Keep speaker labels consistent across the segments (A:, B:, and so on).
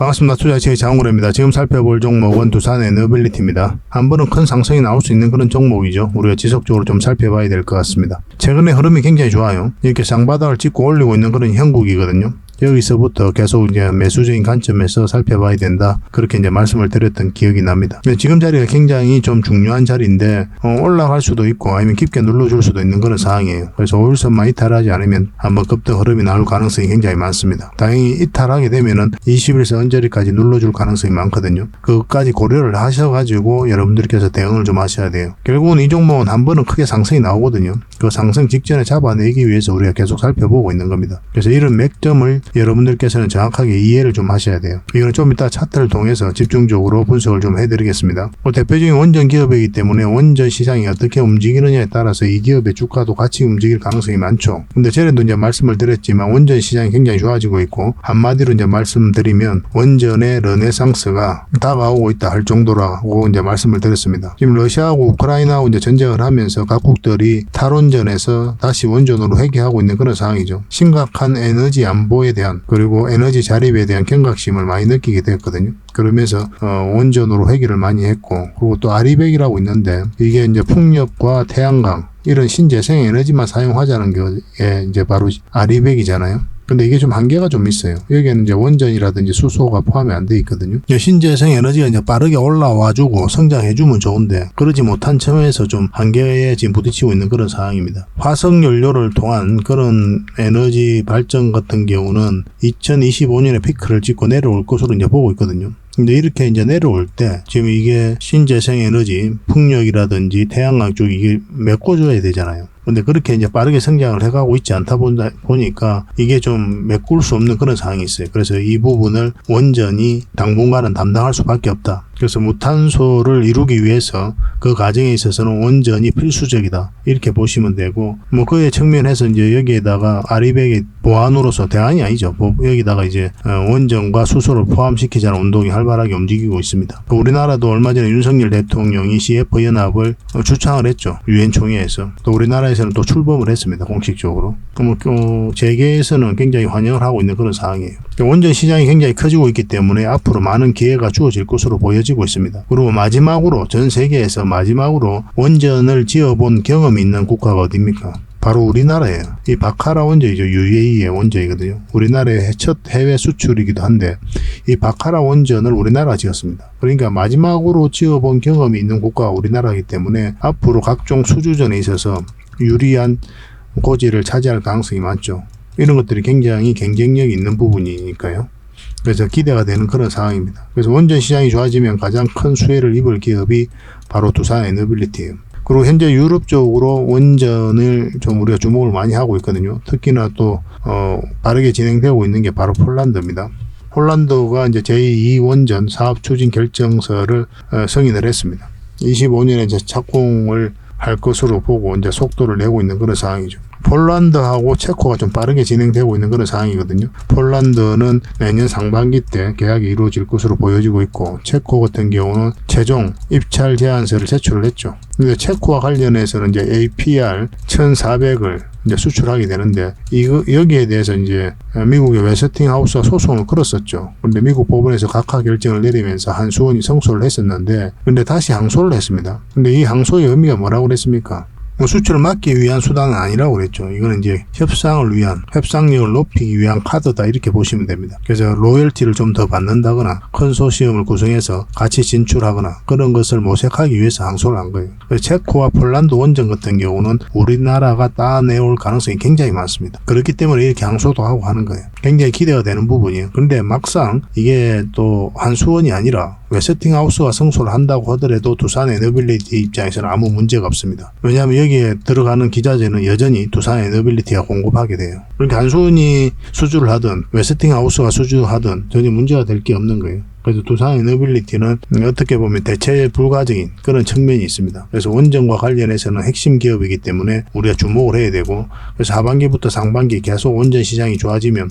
A: 반갑습니다. 투자치의 장훈입니다. 지금 살펴볼 종목은 두산에너빌리티입니다. 한 번은 큰 상승이 나올 수 있는 그런 종목이죠. 우리가 지속적으로 좀 살펴봐야 될 것 같습니다. 최근에 흐름이 굉장히 좋아요. 이렇게 쌍바닥을 찍고 올리고 있는 그런 형국이거든요. 여기서부터 계속 이제 매수적인 관점에서 살펴봐야 된다. 그렇게 이제 말씀을 드렸던 기억이 납니다. 지금 자리가 굉장히 좀 중요한 자리인데 올라갈 수도 있고 아니면 깊게 눌러줄 수도 있는 그런 상황이에요. 그래서 5일선만 이탈하지 않으면 한번 급등 흐름이 나올 가능성이 굉장히 많습니다. 다행히 이탈하게 되면은 21선 언저리까지 눌러줄 가능성이 많거든요. 그것까지 고려를 하셔가지고 여러분들께서 대응을 좀 하셔야 돼요. 결국은 이 종목은 한 번은 크게 상승이 나오거든요. 그 상승 직전에 잡아내기 위해서 우리가 계속 살펴보고 있는 겁니다. 그래서 이런 맥점을 여러분들께서는 정확하게 이해를 좀 하셔야 돼요. 이거는 좀 이따 차트를 통해서 집중적으로 분석을 좀 해드리겠습니다. 대표적인 원전 기업이기 때문에 원전 시장이 어떻게 움직이느냐에 따라서 이 기업의 주가도 같이 움직일 가능성이 많죠. 근데 전에도 이제 말씀을 드렸지만 원전 시장이 굉장히 좋아지고 있고 한마디로 이제 말씀드리면 원전의 르네상스가 다가오고 있다 할 정도라고 이제 말씀을 드렸습니다. 지금 러시아하고 우크라이나하고 이제 전쟁을 하면서 각국들이 탈원전에서 다시 원전으로 회귀하고 있는 그런 상황이죠. 심각한 에너지 안보에 대한 그리고 에너지 자립에 대한 경각심을 많이 느끼게 되었거든요. 그러면서 원전으로 회귀를 많이 했고 그리고 또 아리백이라고 있는데 이게 이제 풍력과 태양광 이런 신재생 에너지만 사용하자는 게 이제 바로 아리백이잖아요. 근데 이게 좀 한계가 좀 있어요. 여기에는 이제 원전이라든지 수소가 포함이 안 돼 있거든요. 신재생 에너지가 이제 빠르게 올라와주고 성장해주면 좋은데 그러지 못한 점에서 좀 한계에 지금 부딪히고 있는 그런 상황입니다. 화석 연료를 통한 그런 에너지 발전 같은 경우는 2025년에 피크를 찍고 내려올 것으로 이제 보고 있거든요. 근데 이렇게 이제 내려올 때 지금 이게 신재생 에너지, 풍력이라든지 태양광 쪽 이게 메꿔줘야 되잖아요. 근데 그렇게 이제 빠르게 성장을 해가고 있지 않다 보니까 이게 좀 메꿀 수 없는 그런 상황이 있어요. 그래서 이 부분을 원전이 당분간은 담당할 수밖에 없다. 그래서 무탄소를 이루기 위해서 그 과정에 있어서는 원전이 필수적이다. 이렇게 보시면 되고, 그에 측면에서 이제 여기에다가 아리백의 보안으로서 대안이 아니죠. 여기다가 이제 원전과 수소를 포함시키자는 운동이 활발하게 움직이고 있습니다. 우리나라도 얼마 전에 윤석열 대통령이 CF연합을 주창을 했죠. 유엔 총회에서. 또 우리나라에서는 또 출범을 했습니다. 공식적으로. 재계에서는 굉장히 환영을 하고 있는 그런 상황이에요. 원전 시장이 굉장히 커지고 있기 때문에 앞으로 많은 기회가 주어질 것으로 보여지고 있습니다. 그리고 마지막으로 전 세계에서 마지막으로 원전을 지어본 경험이 있는 국가가 어디입니까? 바로 우리나라예요. 이 바카라 원전이죠. UAE의 원전이거든요. 우리나라의 첫 해외 수출이기도 한데 이 바카라 원전을 우리나라가 지었습니다. 그러니까 마지막으로 지어본 경험이 있는 국가가 우리나라이기 때문에 앞으로 각종 수주전에 있어서 유리한 고지를 차지할 가능성이 많죠. 이런 것들이 굉장히 경쟁력이 있는 부분이니까요. 그래서 기대가 되는 그런 상황입니다. 그래서 원전 시장이 좋아지면 가장 큰 수혜를 입을 기업이 바로 두산에너빌리티예요. 그리고 현재 유럽 쪽으로 원전을 좀 우리가 주목을 많이 하고 있거든요. 특히나 또 빠르게 진행되고 있는 게 바로 폴란드입니다. 폴란드가 이제 제2 원전 사업 추진 결정서를 승인을 했습니다. 25년에 이제 착공을 할 것으로 보고 이제 속도를 내고 있는 그런 상황이죠. 폴란드하고 체코가 좀 빠르게 진행되고 있는 그런 상황이거든요. 폴란드는 내년 상반기 때 계약이 이루어질 것으로 보여지고 있고 체코 같은 경우는 최종 입찰 제안서를 제출을 했죠. 근데 체코와 관련해서는 이제 APR 1,400을 이제 수출하게 되는데 여기에 대해서 이제 미국의 웨스팅하우스가 소송을 걸었었죠. 근데 미국 법원에서 각하 결정을 내리면서 한수원이 성소를 했었는데 근데 다시 항소를 했습니다. 근데 이 항소의 의미가 뭐라고 그랬습니까? 수출을 막기 위한 수단은 아니라고 그랬죠. 이거는 이제 협상을 위한, 협상력을 높이기 위한 카드다 이렇게 보시면 됩니다. 그래서 로열티를 좀 더 받는다거나 컨소시엄을 구성해서 같이 진출하거나 그런 것을 모색하기 위해서 항소를 한 거예요. 그래서 체코와 폴란드 원전 같은 경우는 우리나라가 따내올 가능성이 굉장히 많습니다. 그렇기 때문에 이렇게 항소도 하고 하는 거예요. 굉장히 기대가 되는 부분이에요. 그런데 막상 이게 또 한수원이 아니라 웨스팅하우스가 성소를 한다고 하더라도 두산에너빌리티 입장에서는 아무 문제가 없습니다. 왜냐하면 여기에 들어가는 기자재는 여전히 두산에너빌리티가 공급하게 돼요. 그러니까 한수원이 수주를 하든 웨스팅하우스가 수주하든 전혀 문제가 될 게 없는 거예요. 그래서 두산에너빌리티는 어떻게 보면 대체 불가적인 그런 측면이 있습니다. 그래서 원전과 관련해서는 핵심 기업이기 때문에 우리가 주목을 해야 되고 그래서 하반기부터 상반기 계속 원전 시장이 좋아지면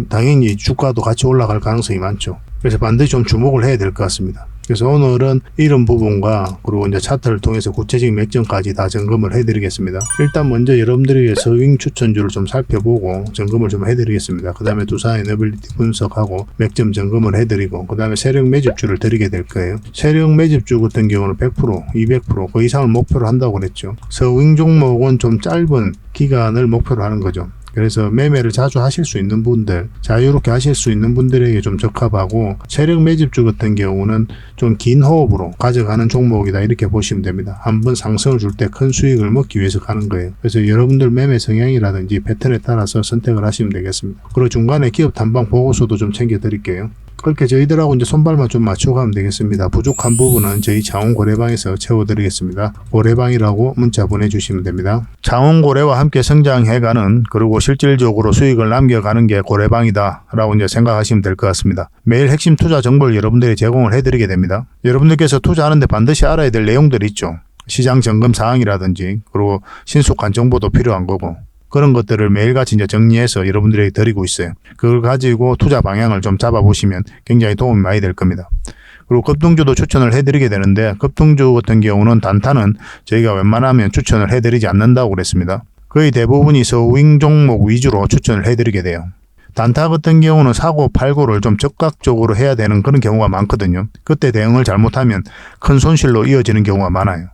A: 당연히 주가도 같이 올라갈 가능성이 많죠. 그래서 반드시 좀 주목을 해야 될 것 같습니다. 그래서 오늘은 이런 부분과 그리고 이제 차트를 통해서 구체적인 맥점까지 다 점검을 해드리겠습니다. 일단 먼저 여러분들에게 서윙 추천주를 좀 살펴보고 점검을 좀 해드리겠습니다. 그 다음에 두산의 너빌리티 분석하고 맥점 점검을 해드리고 그 다음에 세력 매집주를 드리게 될 거예요. 세력 매집주 같은 경우는 100%, 200%, 그 이상을 목표로 한다고 그랬죠. 서윙 종목은 좀 짧은 기간을 목표로 하는 거죠. 그래서 매매를 자주 하실 수 있는 분들, 자유롭게 하실 수 있는 분들에게 좀 적합하고, 세력 매집주 같은 경우는 좀 긴 호흡으로 가져가는 종목이다 이렇게 보시면 됩니다. 한번 상승을 줄 때 큰 수익을 먹기 위해서 가는 거예요. 그래서 여러분들 매매 성향이라든지 패턴에 따라서 선택을 하시면 되겠습니다. 그리고 중간에 기업 탐방 보고서도 좀 챙겨 드릴게요. 그렇게 저희들하고 이제 손발만 좀 맞추고 가면 되겠습니다. 부족한 부분은 저희 창원고래방에서 채워드리겠습니다. 고래방이라고 문자 보내주시면 됩니다. 창원고래와 함께 성장해가는, 그리고 실질적으로 수익을 남겨가는 게 고래방이다 라고 이제 생각하시면 될 것 같습니다. 매일 핵심 투자 정보를 여러분들이 제공을 해드리게 됩니다. 여러분들께서 투자하는데 반드시 알아야 될 내용들이 있죠. 시장 점검 사항이라든지, 그리고 신속한 정보도 필요한 거고, 그런 것들을 매일같이 이제 정리해서 여러분들에게 드리고 있어요. 그걸 가지고 투자 방향을 좀 잡아보시면 굉장히 도움이 많이 될 겁니다. 그리고 급등주도 추천을 해드리게 되는데, 급등주 같은 경우는 단타는 저희가 웬만하면 추천을 해드리지 않는다고 그랬습니다. 거의 대부분이 서윙 종목 위주로 추천을 해드리게 돼요. 단타 같은 경우는 사고 팔고를 좀 적극적으로 해야 되는 그런 경우가 많거든요. 그때 대응을 잘못하면 큰 손실로 이어지는 경우가 많아요.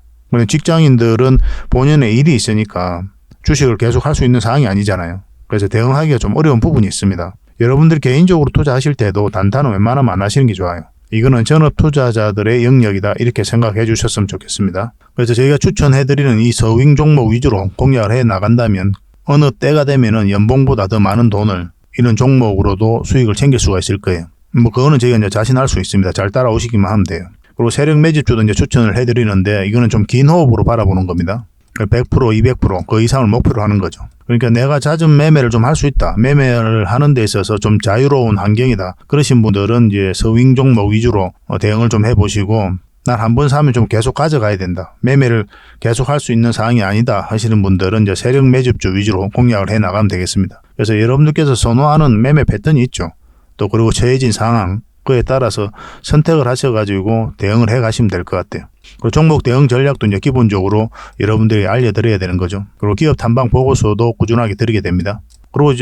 A: 직장인들은 본연의 일이 있으니까 주식을 계속 할 수 있는 상황이 아니잖아요. 그래서 대응하기가 좀 어려운 부분이 있습니다. 여러분들 개인적으로 투자하실 때도 단타는 웬만하면 안 하시는 게 좋아요. 이거는 전업 투자자들의 영역이다 이렇게 생각해 주셨으면 좋겠습니다. 그래서 저희가 추천해드리는 이 서윙 종목 위주로 공략을 해 나간다면 어느 때가 되면은 연봉보다 더 많은 돈을 이런 종목으로도 수익을 챙길 수가 있을 거예요. 그거는 저희가 이제 자신할 수 있습니다. 잘 따라오시기만 하면 돼요. 그리고 세력 매집주도 이제 추천을 해드리는데, 이거는 좀 긴 호흡으로 바라보는 겁니다. 100%, 200%, 그 이상을 목표로 하는 거죠. 그러니까 내가 잦은 매매를 좀 할 수 있다. 매매를 하는 데 있어서 좀 자유로운 환경이다. 그러신 분들은 이제 서윙 종목 위주로 대응을 좀 해보시고, 난 한번 사면 좀 계속 가져가야 된다. 매매를 계속 할 수 있는 상황이 아니다 하시는 분들은 이제 세력 매집주 위주로 공략을 해 나가면 되겠습니다. 그래서 여러분들께서 선호하는 매매 패턴이 있죠. 또 그리고 처해진 상황, 그에 따라서 선택을 하셔가지고 대응을 해 가시면 될 것 같아요. 그리고 종목 대응 전략도 이제 기본적으로 여러분들이 알려드려야 되는 거죠. 그리고 기업 탐방 보고서도 꾸준하게 드리게 됩니다. 그리고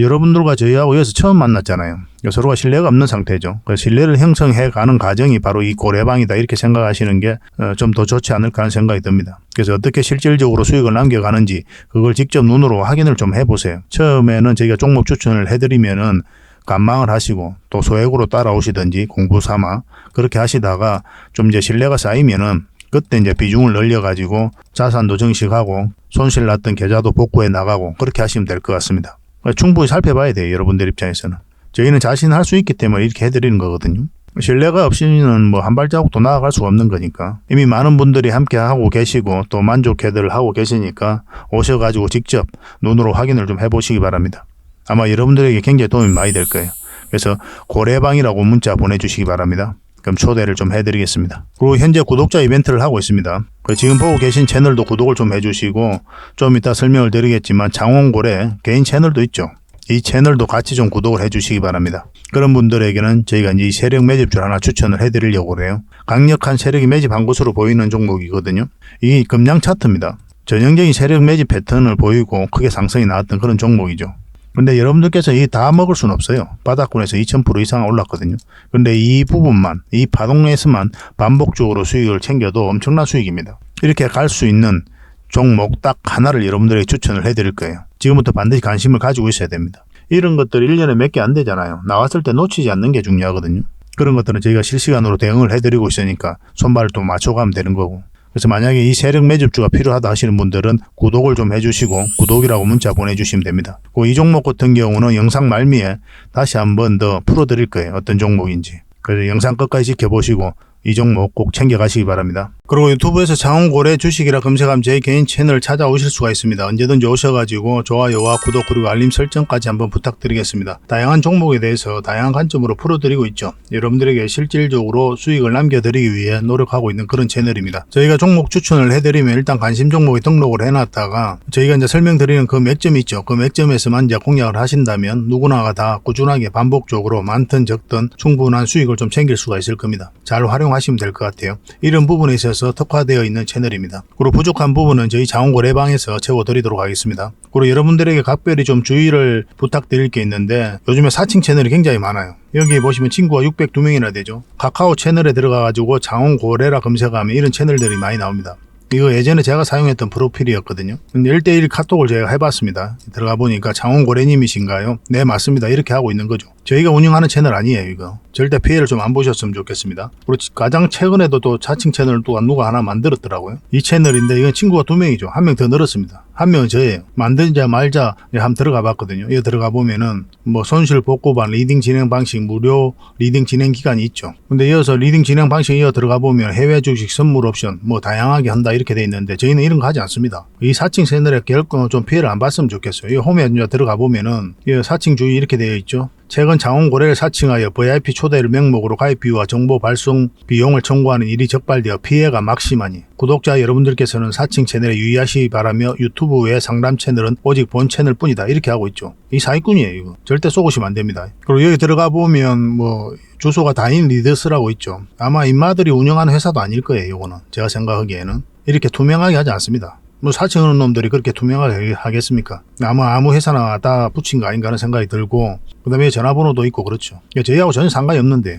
A: 여러분들과 저희하고 여기서 처음 만났잖아요. 서로가 신뢰가 없는 상태죠. 그래서 신뢰를 형성해 가는 과정이 바로 이 고래방이다 이렇게 생각하시는 게 좀 더 좋지 않을까 하는 생각이 듭니다. 그래서 어떻게 실질적으로 수익을 남겨가는지 그걸 직접 눈으로 확인을 좀 해보세요. 처음에는 저희가 종목 추천을 해드리면은 관망을 하시고 또 소액으로 따라오시든지 공부 삼아 그렇게 하시다가 좀 이제 신뢰가 쌓이면은 그때 이제 비중을 늘려가지고 자산도 증식하고 손실 났던 계좌도 복구해 나가고 그렇게 하시면 될 것 같습니다. 충분히 살펴봐야 돼요. 여러분들 입장에서는. 저희는 자신할 수 있기 때문에 이렇게 해드리는 거거든요. 신뢰가 없이는 뭐 한 발자국도 나아갈 수가 없는 거니까. 이미 많은 분들이 함께 하고 계시고 또 만족해들 하고 계시니까 오셔가지고 직접 눈으로 확인을 좀 해보시기 바랍니다. 아마 여러분들에게 굉장히 도움이 많이 될 거예요. 그래서 고래방이라고 문자 보내주시기 바랍니다. 그럼 초대를 좀 해드리겠습니다. 그리고 현재 구독자 이벤트를 하고 있습니다. 지금 보고 계신 채널도 구독을 좀 해주시고 좀 이따 설명을 드리겠지만 창원고래 개인 채널도 있죠. 이 채널도 같이 좀 구독을 해주시기 바랍니다. 그런 분들에게는 저희가 이제 세력 매집주를 하나 추천을 해드리려고 그래요. 강력한 세력이 매집한 것으로 보이는 종목이거든요. 이게 금량 차트입니다. 전형적인 세력 매집 패턴을 보이고 크게 상승이 나왔던 그런 종목이죠. 근데 여러분들께서 이 다 먹을 수는 없어요. 바닥권에서 2000% 이상 올랐거든요. 근데 이 부분만, 이 파동에서만 반복적으로 수익을 챙겨도 엄청난 수익입니다. 이렇게 갈 수 있는 종목 딱 하나를 여러분들에게 추천을 해드릴 거예요. 지금부터 반드시 관심을 가지고 있어야 됩니다. 이런 것들 1년에 몇 개 안 되잖아요. 나왔을 때 놓치지 않는 게 중요하거든요. 그런 것들은 저희가 실시간으로 대응을 해드리고 있으니까 손발을 또 맞춰가면 되는 거고. 그래서 만약에 이 세력 매집주가 필요하다 하시는 분들은 구독을 좀 해주시고 구독이라고 문자 보내주시면 됩니다. 이 종목 같은 경우는 영상 말미에 다시 한번 더 풀어드릴 거예요. 어떤 종목인지. 그래서 영상 끝까지 지켜보시고 이 종목 꼭 챙겨가시기 바랍니다. 그리고 유튜브에서 창원고래 주식이라 검색하면 제 개인 채널 찾아오실 수가 있습니다. 언제든지 오셔가지고 좋아요와 구독 그리고 알림 설정까지 한번 부탁드리겠습니다. 다양한 종목에 대해서 다양한 관점으로 풀어드리고 있죠. 여러분들에게 실질적으로 수익을 남겨드리기 위해 노력하고 있는 그런 채널입니다. 저희가 종목 추천을 해드리면 일단 관심 종목에 등록을 해놨다가 저희가 이제 설명드리는 그 맥점이 있죠. 그 맥점에서만 이제 공략을 하신다면 누구나가 다 꾸준하게 반복적으로 많든 적든 충분한 수익을 좀 챙길 수가 있을 겁니다. 잘 활용하시면 이용하시면 될 것 같아요. 이런 부분에 있어서 특화되어 있는 채널입니다. 그리고 부족한 부분은 저희 자원거래방에서 채워드리도록 하겠습니다. 그리고 여러분들에게 각별히 좀 주의를 부탁드릴 게 있는데 요즘에 사칭 채널이 굉장히 많아요. 여기 보시면 친구가 602명이나 되죠. 카카오 채널에 들어가가지고 자원거래라 검색하면 이런 채널들이 많이 나옵니다. 이거 예전에 제가 사용했던 프로필이었거든요. 근데 1대1 카톡을 제가 해봤습니다. 들어가 보니까 장원고래님이신가요? 네, 맞습니다. 이렇게 하고 있는 거죠. 저희가 운영하는 채널 아니에요, 이거. 절대 피해를 좀 안 보셨으면 좋겠습니다. 그리고 가장 최근에도 또 자칭 채널을 또 누가 하나 만들었더라고요. 이 채널인데 이건 친구가 2명이죠. 1명 더 늘었습니다. 1명은 저예요. 만들자 말자 한번 들어가 봤거든요. 이거 들어가 보면은 뭐 손실 복구반 리딩 진행 방식 무료 리딩 진행 기간이 있죠. 근데 이어서 리딩 진행 방식 이어 들어가 보면 해외 주식 선물 옵션 뭐 다양하게 한다 이렇게 돼 있는데 저희는 이런 거 하지 않습니다. 이 사칭 채널에 결코 좀 피해를 안 봤으면 좋겠어요. 이 홈에 들어가 보면은 이 사칭 주의 이렇게 되어 있죠. 최근 자원거래를 사칭하여 VIP 초대를 명목으로 가입 비유와 정보 발송 비용을 청구하는 일이 적발되어 피해가 막심하니 구독자 여러분들께서는 사칭 채널에 유의하시기 바라며 유튜브 외 상담 채널은 오직 본 채널 뿐이다 이렇게 하고 있죠. 이 사기꾼이에요. 이거 절대 쏘고시면 안 됩니다. 그리고 여기 들어가 보면 뭐 주소가 다인 리더스라고 있죠. 아마 인마들이 운영하는 회사도 아닐 거예요. 이거는 제가 생각하기에는 이렇게 투명하게 하지 않습니다. 뭐 사칭하는 놈들이 그렇게 투명하게 하겠습니까? 아무 회사나 다 붙인 거 아닌가 하는 생각이 들고 그 다음에 전화번호도 있고 그렇죠. 저희하고 전혀 상관이 없는데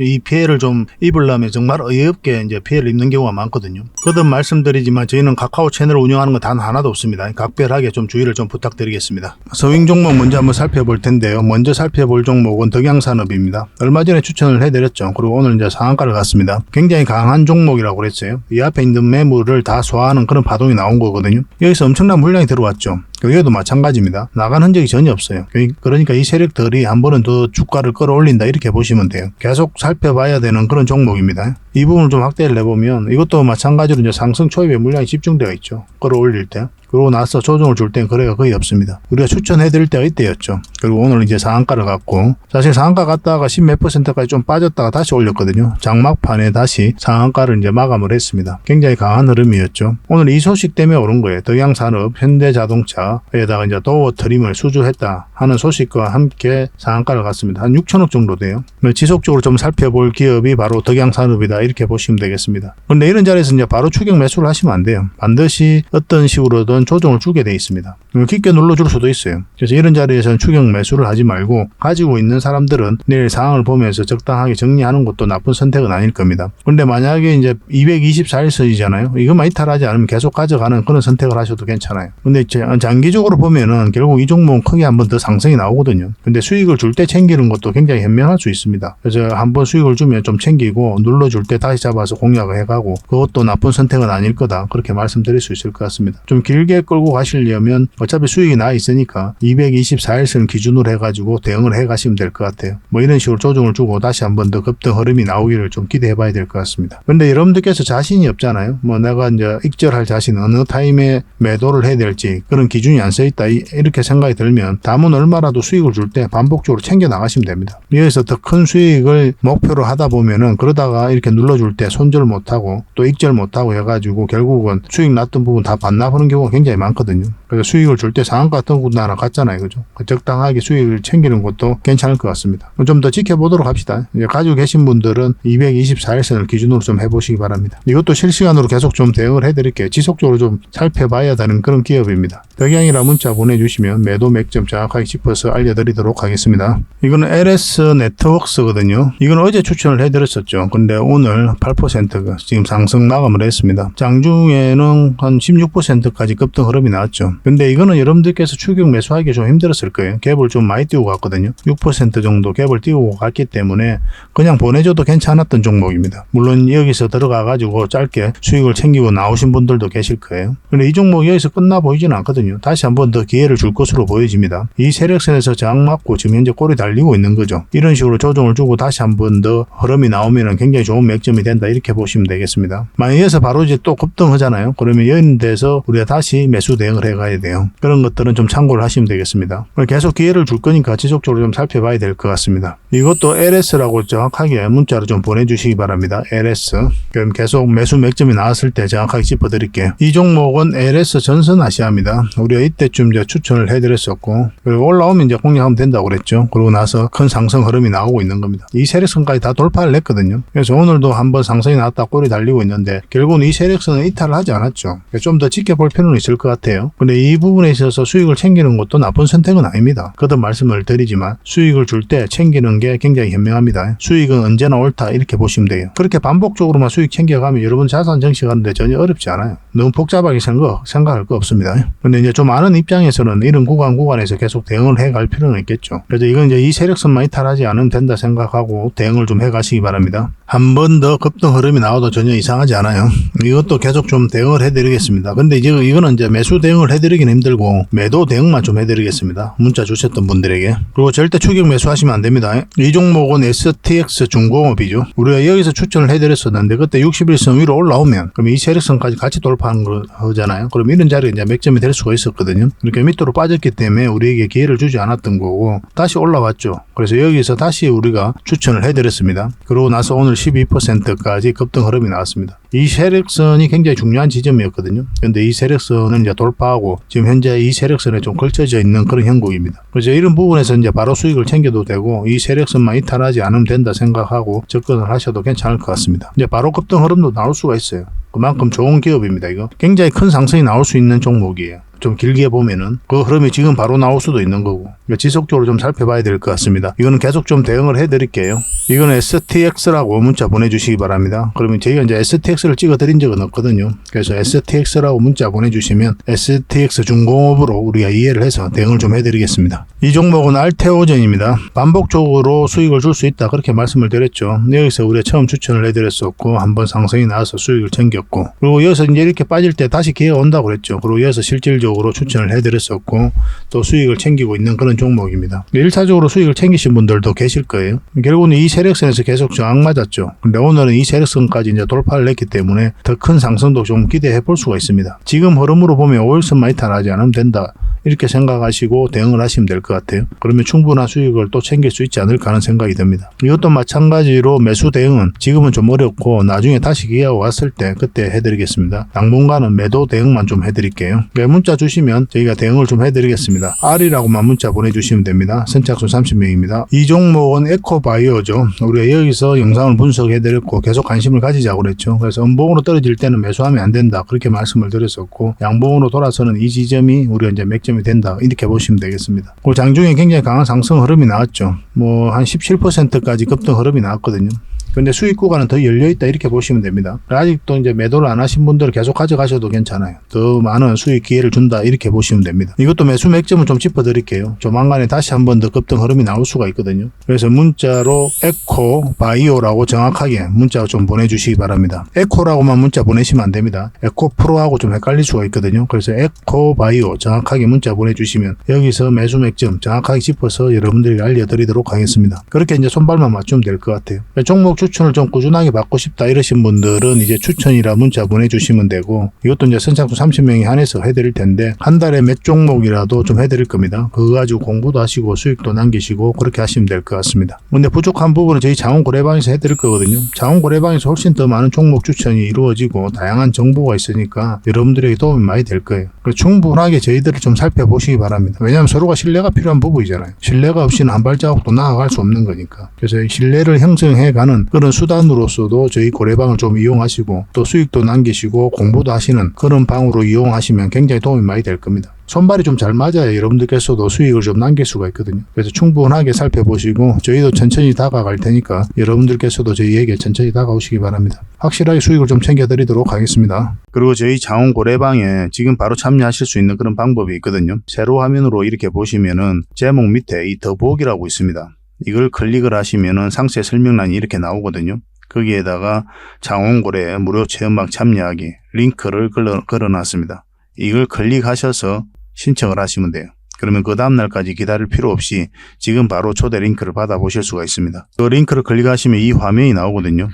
A: 이 피해를 좀 입으려면 정말 어이없게 이제 피해를 입는 경우가 많거든요. 거듭 말씀드리지만 저희는 카카오 채널을 운영하는 건 단 하나도 없습니다. 각별하게 좀 주의를 좀 부탁드리겠습니다. 서윙 종목 먼저 한번 살펴볼 텐데요. 먼저 살펴볼 종목은 덕양산업입니다. 얼마 전에 추천을 해드렸죠. 그리고 오늘 이제 상한가를 갔습니다. 굉장히 강한 종목이라고 그랬어요. 이 앞에 있는 매물을 다 소화하는 그런 파동이 나온 거거든요. 여기서 엄청난 물량이 들어왔죠. 여기도 마찬가지입니다. 나간 흔적이 전혀 없어요. 그러니까 이 세력들이 한 번은 더 주가를 끌어올린다 이렇게 보시면 돼요. 계속 살펴봐야 되는 그런 종목입니다. 이 부분을 좀 확대를 해보면 이것도 마찬가지로 이제 상승 초입에 물량이 집중되어 있죠. 끌어올릴 때. 그러고 나서 조정을 줄 땐 거래가 거의 없습니다. 우리가 추천해드릴 때가 이때였죠. 그리고 오늘 이제 상한가를 갔고 사실 상한가 갔다가 10몇 %까지 좀 빠졌다가 다시 올렸거든요. 장막판에 다시 상한가를 이제 마감을 했습니다. 굉장히 강한 흐름이었죠. 오늘 이 소식 때문에 오른 거예요. 덕양산업, 현대자동차에다가 이제 도어 트림을 수주했다 하는 소식과 함께 상한가를 갔습니다. 한 6천억 정도 돼요. 지속적으로 좀 살펴볼 기업이 바로 덕양산업이다 이렇게 보시면 되겠습니다. 그런데 이런 자리에서 이제 바로 추격 매수를 하시면 안 돼요. 반드시 어떤 식으로든 조정을 주게 돼 있습니다. 깊게 눌러줄 수도 있어요. 그래서 이런 자리에서는 추격 매수를 하지 말고 가지고 있는 사람들은 내일 상황을 보면서 적당하게 정리하는 것도 나쁜 선택은 아닐 겁니다. 그런데 만약에 이제 224일선이잖아요. 이것만 이탈하지 않으면 계속 가져가는 그런 선택을 하셔도 괜찮아요. 근데 장기적으로 보면은 결국 이 종목은 크게 한번 더 상승이 나오거든요. 근데 수익을 줄 때 챙기는 것도 굉장히 현명할 수 있습니다. 그래서 한번 수익을 주면 좀 챙기고 눌러줄 때 다시 잡아서 공략을 해가고 그것도 나쁜 선택은 아닐 거다. 그렇게 말씀드릴 수 있을 것 같습니다. 좀 길게 끌고 가시려면 어차피 수익이 나 있으니까 224일선 기준으로 해가지고 대응을 해 가시면 될 것 같아요. 뭐 이런 식으로 조정을 주고 다시 한번 더 급등 흐름이 나오기를 좀 기대해 봐야 될 것 같습니다. 그런데 여러분들께서 자신이 없잖아요. 뭐 내가 이제 익절할 자신 어느 타임에 매도를 해야 될지 그런 기준이 안 써 있다 이렇게 생각이 들면 담은 얼마라도 수익을 줄 때 반복적으로 챙겨 나가시면 됩니다. 여기서 더 큰 수익을 목표로 하다 보면은 그러다가 이렇게 눌러줄 때 손절 못하고 또 익절 못하고 해가지고 결국은 수익 났던 부분 다 반납하는 경우가 굉장히 많거든요. 그래서 수익을 줄 때 상한가 같은 곳 하나 갔잖아요. 그죠? 적당하게 수익을 챙기는 것도 괜찮을 것 같습니다. 좀 더 지켜보도록 합시다. 이제 가지고 계신 분들은 224일선을 기준으로 좀 해보시기 바랍니다. 이것도 실시간으로 계속 좀 대응을 해드릴게요. 지속적으로 좀 살펴봐야 되는 그런 기업입니다. 덕양이라 문자 보내주시면 매도 맥점 정확하게 짚어서 알려드리도록 하겠습니다. 이거는 LS 네트워크스거든요. 이건 어제 추천을 해드렸었죠. 근데 오늘 8%가 지금 상승 마감을 했습니다. 장중에는 한 16%까지 급등 흐름이 나왔죠. 근데 이거는 여러분들께서 추격 매수하기 좀 힘들었을 거예요. 갭을 좀 많이 띄우고 갔거든요. 6% 정도 갭을 띄우고 갔기 때문에 그냥 보내줘도 괜찮았던 종목입니다. 물론 여기서 들어가가지고 짧게 수익을 챙기고 나오신 분들도 계실 거예요. 근데 이 종목이 여기서 끝나 보이지는 않거든요. 다시 한번 더 기회를 줄 것으로 보여집니다. 이 세력선에서 저항 맞고 지금 현재 꼬리 달리고 있는 거죠. 이런 식으로 조정을 주고 다시 한번 더 흐름이 나오면 굉장히 좋은 맥점이 된다 이렇게 보시면 되겠습니다. 만약 여기서 바로 이제 또 급등하잖아요. 그러면 이런 데서 우리가 다시 매수 대응을 해가지고 나가야 돼요. 그런 것들은 좀 참고를 하시면 되겠습니다. 계속 기회를 줄 거니까 지속적으로 좀 살펴봐야 될 것 같습니다. 이것도 LS라고 정확하게 문자로 좀 보내주시기 바랍니다. LS. 그럼 계속 매수 맥점이 나왔을 때 정확하게 짚어드릴게요. 이 종목은 LS 전선아시아입니다. 우리가 이때쯤 이제 추천을 해드렸었고, 그리고 올라오면 이제 공략하면 된다고 그랬죠. 그러고 나서 큰 상승 흐름이 나오고 있는 겁니다. 이 세력선까지 다 돌파를 했거든요. 그래서 오늘도 한번 상승이 나왔다 꼬리 달리고 있는데, 결국은 이 세력선은 이탈을 하지 않았죠. 좀 더 지켜볼 필요는 있을 것 같아요. 근데 이 부분에 있어서 수익을 챙기는 것도 나쁜 선택은 아닙니다. 거듭 말씀을 드리지만 수익을 줄 때 챙기는 게 굉장히 현명합니다. 수익은 언제나 옳다 이렇게 보시면 돼요. 그렇게 반복적으로만 수익 챙겨가면 여러분 자산 정식하는데 전혀 어렵지 않아요. 너무 복잡하게 생각할 거 없습니다. 근데 이제 좀 아는 입장에서는 이런 구간에서 계속 대응을 해갈 필요는 있겠죠. 그래서 이건 이제 이 세력선만 이탈하지 않으면 된다 생각하고 대응을 좀 해가시기 바랍니다. 한 번 더 급등 흐름이 나와도 전혀 이상하지 않아요. 이것도 계속 좀 대응을 해드리겠습니다. 근데 이거는 이제 매수 대응을 해드리기는 힘들고 매도 대응만 좀 해드리겠습니다. 문자 주셨던 분들에게. 그리고 절대 추격 매수하시면 안 됩니다. 이 종목은 STX 중공업이죠. 우리가 여기서 추천을 해드렸었는데 그때 61선 위로 올라오면 그럼 이 세력선까지 같이 돌파하는 거잖아요. 그럼 이런 자리에 이제 맥점이 될 수가 있었거든요. 이렇게 밑으로 빠졌기 때문에 우리에게 기회를 주지 않았던 거고 다시 올라왔죠. 그래서 여기서 다시 우리가 추천을 해드렸습니다. 그러고 나서 오늘 12%까지 급등 흐름이 나왔습니다. 이 세력선이 굉장히 중요한 지점이었거든요. 근데 이 세력선은 이제 돌파하고 지금 현재 이 세력선에 좀 걸쳐져 있는 그런 형국입니다. 그래서 이런 부분에서 이제 바로 수익을 챙겨도 되고 이 세력선만 이탈하지 않으면 된다 생각하고 접근을 하셔도 괜찮을 것 같습니다. 이제 바로 급등 흐름도 나올 수가 있어요. 그만큼 좋은 기업입니다. 이거 굉장히 큰 상승이 나올 수 있는 종목이에요. 좀 길게 보면은 그 흐름이 지금 바로 나올 수도 있는 거고 지속적으로 좀 살펴봐야 될 것 같습니다. 이거는 계속 좀 대응을 해드릴게요. 이거는 STX라고 문자 보내주시기 바랍니다. 그러면 저희가 이제 STX를 찍어드린 적은 없거든요. 그래서 STX라고 문자 보내주시면 STX 중공업으로 우리가 이해를 해서 대응을 좀 해드리겠습니다. 이 종목은 알테오젠입니다. 반복적으로 수익을 줄 수 있다 그렇게 말씀을 드렸죠. 여기서 우리가 처음 추천을 해드렸었고 한번 상승이 나와서 수익을 챙겼고 그리고 여기서 이제 이렇게 빠질 때 다시 기회가 온다고 그랬죠. 그리고 여기서 실질적으로 추천을 해드렸었고 또 수익을 챙기고 있는 그런 종목입니다. 1차적으로 수익을 챙기신 분들도 계실 거예요. 결국은 이 세력선에서 계속 저항 맞았죠. 근데 오늘은 이 세력선까지 이제 돌파를 했기 때문에 더 큰 상승도 좀 기대해 볼 수가 있습니다. 지금 흐름으로 보면 5일선만 이탈하지 않으면 된다. 이렇게 생각하시고 대응을 하시면 될 것 같아요. 그러면 충분한 수익을 또 챙길 수 있지 않을까 하는 생각이 듭니다. 이것도 마찬가지로 매수 대응은 지금은 좀 어렵고 나중에 다시 기회가 왔을 때 그때 해드리겠습니다. 당분간은 매도 대응만 좀 해드릴게요. 문자 주시면 저희가 대응을 좀 해드리겠습니다. R이라고만 문자 보내주시면 됩니다. 선착순 30명입니다. 이 종목은 에코바이오죠. 우리가 여기서 영상을 분석해드렸고 계속 관심을 가지자고 그랬죠. 그래서 음봉으로 떨어질 때는 매수하면 안 된다 그렇게 말씀을 드렸었고 양봉으로 돌아서는 이 지점이 우리가 이제 맥점이 된다 이렇게 보시면 되겠습니다. 그 장중에 굉장히 강한 상승 흐름이 나왔죠. 뭐 한 17%까지 급등 흐름이 나왔거든요. 근데 수익 구간은 더 열려있다 이렇게 보시면 됩니다. 아직도 이제 매도를 안 하신 분들은 계속 가져가셔도 괜찮아요. 더 많은 수익 기회를 준다 이렇게 보시면 됩니다. 이것도 매수 맥점을 좀 짚어드릴게요. 조만간에 다시 한 번 더 급등 흐름이 나올 수가 있거든요. 그래서 문자로 에코바이오라고 정확하게 문자 좀 보내주시기 바랍니다. 에코라고만 문자 보내시면 안 됩니다. 에코프로하고 좀 헷갈릴 수가 있거든요. 그래서 에코바이오 정확하게 문자 보내주시면 여기서 매수 맥점 정확하게 짚어서 여러분들에게 알려드리도록 하겠습니다. 그렇게 이제 손발만 맞추면 될 것 같아요. 종목 추천을 좀 꾸준하게 받고 싶다 이러신 분들은 이제 추천이라 문자 보내주시면 되고 이것도 이제 선착순 30명이 한해서 해드릴 텐데 한 달에 몇 종목이라도 좀 해드릴 겁니다. 그거 가지고 공부도 하시고 수익도 남기시고 그렇게 하시면 될 것 같습니다. 근데 부족한 부분은 저희 자원고래방에서 해드릴 거거든요. 자원고래방에서 훨씬 더 많은 종목 추천이 이루어지고 다양한 정보가 있으니까 여러분들에게 도움이 많이 될 거예요. 충분하게 저희들을 좀 살펴보시기 바랍니다. 왜냐하면 서로가 신뢰가 필요한 부분이잖아요. 신뢰가 없이는 한 발자국도 나아갈 수 없는 거니까. 그래서 신뢰를 형성해가는 그런 수단으로서도 저희 고래방을 좀 이용하시고 또 수익도 남기시고 공부도 하시는 그런 방으로 이용하시면 굉장히 도움이 많이 될 겁니다. 손발이 좀 잘 맞아야 여러분들께서도 수익을 좀 남길 수가 있거든요. 그래서 충분하게 살펴보시고 저희도 천천히 다가갈 테니까 여러분들께서도 저희에게 천천히 다가오시기 바랍니다. 확실하게 수익을 좀 챙겨드리도록 하겠습니다. 그리고 저희 자원고래방에 지금 바로 참여하실 수 있는 그런 방법이 있거든요. 세로 화면으로 이렇게 보시면은 제목 밑에 이 더보기라고 있습니다. 이걸 클릭을 하시면은 상세 설명란이 이렇게 나오거든요. 거기에다가 자원고래 무료 체험방 참여하기 링크를 걸어놨습니다. 이걸 클릭하셔서 신청을 하시면 돼요. 그러면 그 다음날까지 기다릴 필요 없이 지금 바로 초대 링크를 받아보실 수가 있습니다. 그 링크를 클릭하시면 이 화면이 나오거든요.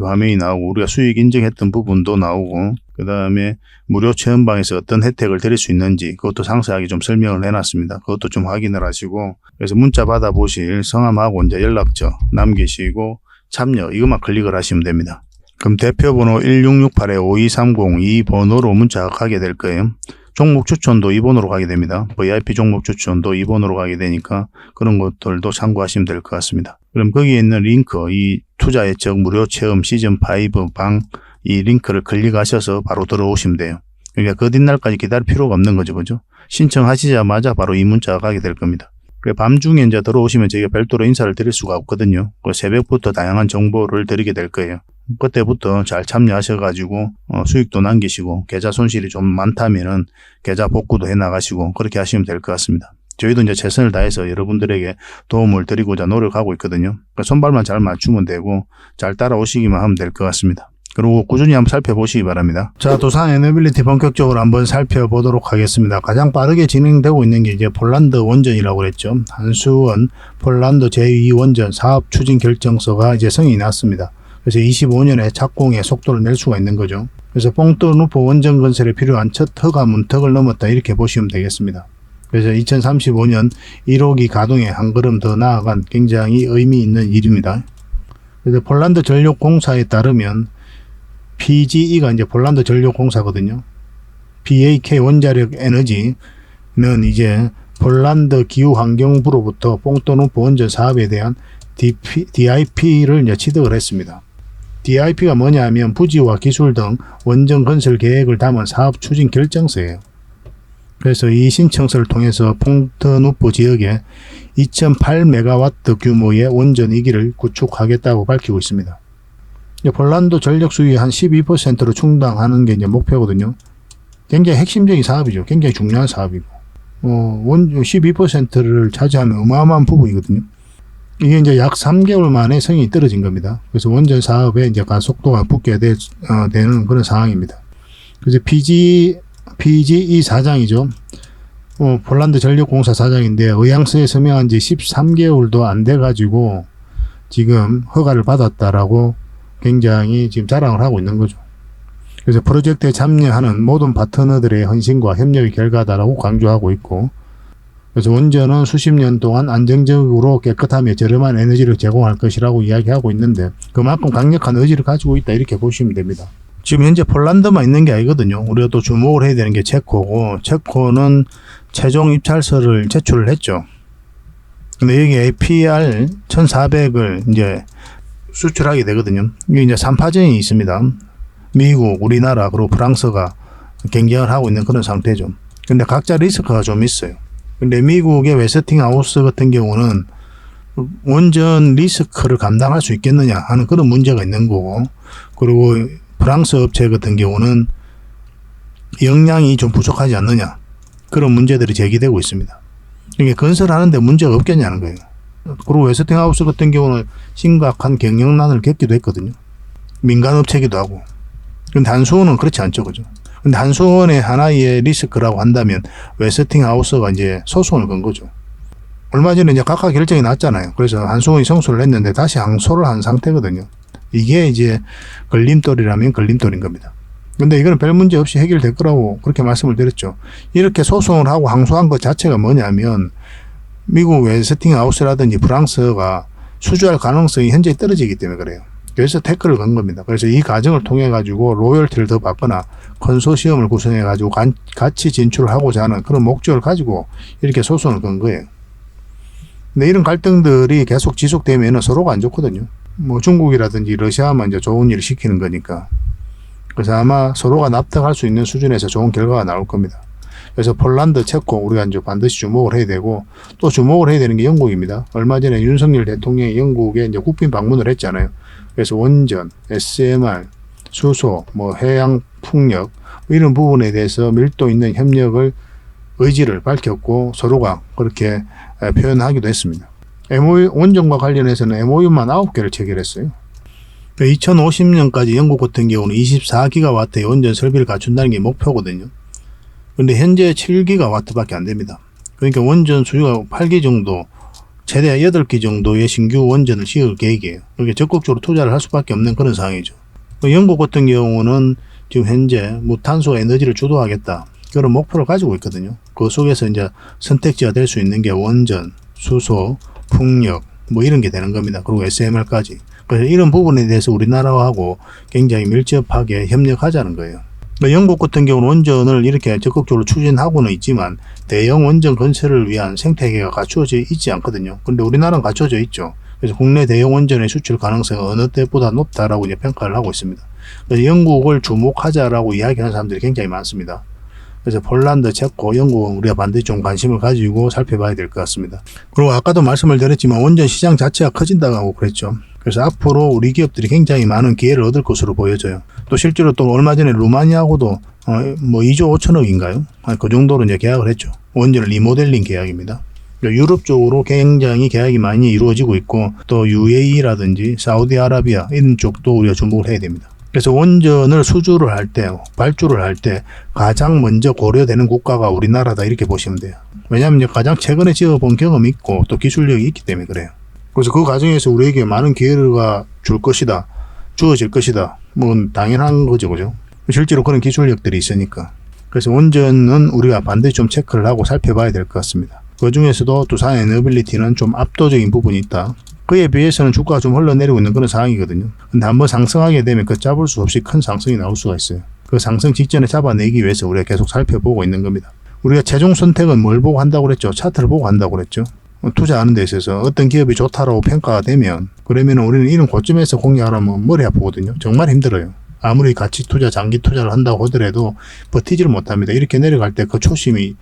A: 이 화면이 나오고 우리가 수익 인증했던 부분도 나오고 그 다음에 무료 체험방에서 어떤 혜택을 드릴 수 있는지 그것도 상세하게 좀 설명을 해놨습니다. 그것도 좀 확인을 하시고, 그래서 문자 받아보실 성함하고 이제 연락처 남기시고 참여 이것만 클릭을 하시면 됩니다. 그럼 대표번호 1668-5230 이 번호로 문자가 가게 될 거예요. 종목 추천도 이 번호로 가게 됩니다. VIP 종목 추천도 이 번호로 가게 되니까 그런 것들도 참고하시면 될 것 같습니다. 그럼 거기에 있는 링크, 이 투자 예측 무료 체험 시즌5 방 이 링크를 클릭하셔서 바로 들어오시면 돼요. 그러니까 그 뒷날까지 기다릴 필요가 없는 거죠. 그죠? 신청하시자마자 바로 이 문자가 가게 될 겁니다. 밤중에 이제 들어오시면 저희가 별도로 인사를 드릴 수가 없거든요. 새벽부터 다양한 정보를 드리게 될 거예요. 그때부터 잘 참여하셔가지고 수익도 남기시고 계좌 손실이 좀 많다면은 계좌 복구도 해 나가시고 그렇게 하시면 될 것 같습니다. 저희도 이제 최선을 다해서 여러분들에게 도움을 드리고자 노력하고 있거든요. 손발만 잘 맞추면 되고 잘 따라오시기만 하면 될 것 같습니다. 그리고 꾸준히 한번 살펴보시기 바랍니다. 자, 두산 에너빌리티 본격적으로 한번 살펴보도록 하겠습니다. 가장 빠르게 진행되고 있는 게 이제 폴란드 원전이라고 그랬죠. 한수원 폴란드 제2원전 사업 추진 결정서가 이제 성인이 났습니다. 그래서 25년에 착공에 속도를 낼 수가 있는 거죠. 그래서 뽕뜨누포 원전 건설에 필요한 첫 허가 문턱을 넘었다 이렇게 보시면 되겠습니다. 그래서 2035년 1호기 가동에 한 걸음 더 나아간 굉장히 의미 있는 일입니다. 그래서 폴란드 전력공사에 따르면 PGE가 이제 폴란드 전력공사거든요. BAK 원자력 에너지는 이제 폴란드 기후환경부로부터 뽕뜨누포 원전 사업에 대한 DIP를 이제 취득을 했습니다. DIP가 뭐냐 하면 부지와 기술 등 원전 건설 계획을 담은 사업 추진 결정서예요. 그래서 이 신청서를 통해서 뽕뜨누포 지역에 2008메가와트 규모의 원전 2기를 구축하겠다고 밝히고 있습니다. 폴란드 전력 수요의 한 12%로 충당하는 게 이제 목표거든요. 굉장히 핵심적인 사업이죠. 굉장히 중요한 사업이고, 원전 12%를 차지하면 어마어마한 부분이거든요. 이게 이제 약 3개월 만에 성이 떨어진 겁니다. 그래서 원전 사업에 이제 가속도가 붙게 되는 그런 상황입니다. 그래서 PGE 사장이죠. 폴란드 전력공사 사장인데 의향서에 서명한 지 13개월도 안 돼가지고 지금 허가를 받았다라고 굉장히 지금 자랑을 하고 있는 거죠. 그래서 프로젝트에 참여하는 모든 파트너들의 헌신과 협력의 결과다라고 강조하고 있고, 그래서 원전은 수십 년 동안 안정적으로 깨끗하며 저렴한 에너지를 제공할 것이라고 이야기하고 있는데 그만큼 강력한 의지를 가지고 있다 이렇게 보시면 됩니다. 지금 현재 폴란드만 있는 게 아니거든요. 우리가 또 주목을 해야 되는 게 체코고, 체코는 최종 입찰서를 제출을 했죠. 근데 여기 APR 1400을 이제 수출하게 되거든요. 이게 이제 3파전이 있습니다. 미국, 우리나라, 그리고 프랑스가 경쟁을 하고 있는 그런 상태죠. 근데 각자 리스크가 좀 있어요. 근데 미국의 웨스팅하우스 같은 경우는 원전 리스크를 감당할 수 있겠느냐 하는 그런 문제가 있는 거고, 그리고 프랑스 업체 같은 경우는 역량이 좀 부족하지 않느냐 그런 문제들이 제기되고 있습니다. 이게 건설하는데 문제가 없겠냐는 거예요. 그리고 웨스팅하우스 같은 경우는 심각한 경영난을 겪기도 했거든요. 민간 업체이기도 하고. 근데 한수원은 그렇지 않죠, 그죠? 근데 한수원의 하나의 리스크라고 한다면 웨스팅하우스가 이제 소송을 건 거죠. 얼마 전에 이제 각하 결정이 났잖아요. 그래서 한수원이 성소를 했는데 다시 항소를 한 상태거든요. 이게 이제 걸림돌이라면 걸림돌인 겁니다. 근데 이거는 별 문제 없이 해결될 거라고 그렇게 말씀을 드렸죠. 이렇게 소송을 하고 항소한 것 자체가 뭐냐면 미국 웨스팅하우스라든지 프랑스가 수주할 가능성이 현재 떨어지기 때문에 그래요. 그래서 태클을 건 겁니다. 그래서 이 과정을 통해 가지고 로열티를 더 받거나 컨소시엄을 구성해 가지고 같이 진출을 하고자 하는 그런 목적을 가지고 이렇게 소송을 건 거예요. 근데 이런 갈등들이 계속 지속되면 서로가 안 좋거든요. 뭐 중국이라든지 러시아만 이제 좋은 일을 시키는 거니까. 그래서 아마 서로가 납득할 수 있는 수준에서 좋은 결과가 나올 겁니다. 그래서 폴란드, 체코 우리가 이제 반드시 주목을 해야 되고, 또 주목을 해야 되는 게 영국입니다. 얼마 전에 윤석열 대통령이 영국에 이제 국빈 방문을 했잖아요. 그래서 원전, SMR, 수소, 뭐 해양 풍력 이런 부분에 대해서 밀도 있는 협력을 의지를 밝혔고 서로가 그렇게 표현하기도 했습니다. MOU 원전과 관련해서는 MOU만 9개를 체결했어요. 2050년까지 영국 같은 경우는 24기가와트의 원전 설비를 갖춘다는 게 목표거든요. 근데 현재 7기가와트밖에 안 됩니다. 그러니까 원전 수요가 8기 정도, 최대 8기 정도의 신규 원전을 지을 계획이에요. 그러니까 적극적으로 투자를 할 수밖에 없는 그런 상황이죠. 영국 같은 경우는 지금 현재 무탄소 에너지를 주도하겠다. 그런 목표를 가지고 있거든요. 그 속에서 이제 선택지가 될 수 있는 게 원전, 수소, 풍력, 뭐 이런 게 되는 겁니다. 그리고 SMR까지. 그래서 이런 부분에 대해서 우리나라하고 굉장히 밀접하게 협력하자는 거예요. 영국 같은 경우는 원전을 이렇게 적극적으로 추진하고는 있지만 대형 원전 건설을 위한 생태계가 갖추어져 있지 않거든요. 근데 우리나라는 갖춰져 있죠. 그래서 국내 대형 원전의 수출 가능성은 어느 때보다 높다라고 이제 평가를 하고 있습니다. 그래서 영국을 주목하자라고 이야기하는 사람들이 굉장히 많습니다. 그래서 폴란드, 체코, 영국은 우리가 반드시 좀 관심을 가지고 살펴봐야 될 것 같습니다. 그리고 아까도 말씀을 드렸지만 원전 시장 자체가 커진다고 그랬죠. 그래서 앞으로 우리 기업들이 굉장히 많은 기회를 얻을 것으로 보여져요. 또 실제로 또 얼마 전에 루마니아하고도 뭐 2조 5천억인가요? 그 정도로 이제 계약을 했죠. 원전을 리모델링 계약입니다. 유럽 쪽으로 굉장히 계약이 많이 이루어지고 있고 또 UAE라든지 사우디아라비아 이런 쪽도 우리가 주목을 해야 됩니다. 그래서 원전을 수주를 할 때, 발주를 할 때 가장 먼저 고려되는 국가가 우리나라다 이렇게 보시면 돼요. 왜냐하면 가장 최근에 지어본 경험이 있고 또 기술력이 있기 때문에 그래요. 그래서 그 과정에서 우리에게 많은 기회가 주어질 것이다. 뭐 당연한 거죠, 그죠? 실제로 그런 기술력들이 있으니까. 그래서 원전은 우리가 반드시 좀 체크를 하고 살펴봐야 될 것 같습니다. 그 중에서도 두산 에너빌리티는 좀 압도적인 부분이 있다. 그에 비해서는 주가가 좀 흘러내리고 있는 그런 상황이거든요. 근데 한번 상승하게 되면 그 잡을 수 없이 큰 상승이 나올 수가 있어요. 그 상승 직전에 잡아내기 위해서 우리가 계속 살펴보고 있는 겁니다. 우리가 최종 선택은 뭘 보고 한다고 그랬죠? 차트를 보고 한다고 그랬죠? 투자하는 데 있어서 어떤 기업이 좋다라고 평가가 되면 그러면 우리는 이런 고점에서 공략하려면 머리 아프거든요. 정말 힘들어요. 아무리 가치 투자, 장기 투자를 한다고 하더라도 버티지를 못합니다. 이렇게 내려갈 때 그 초심이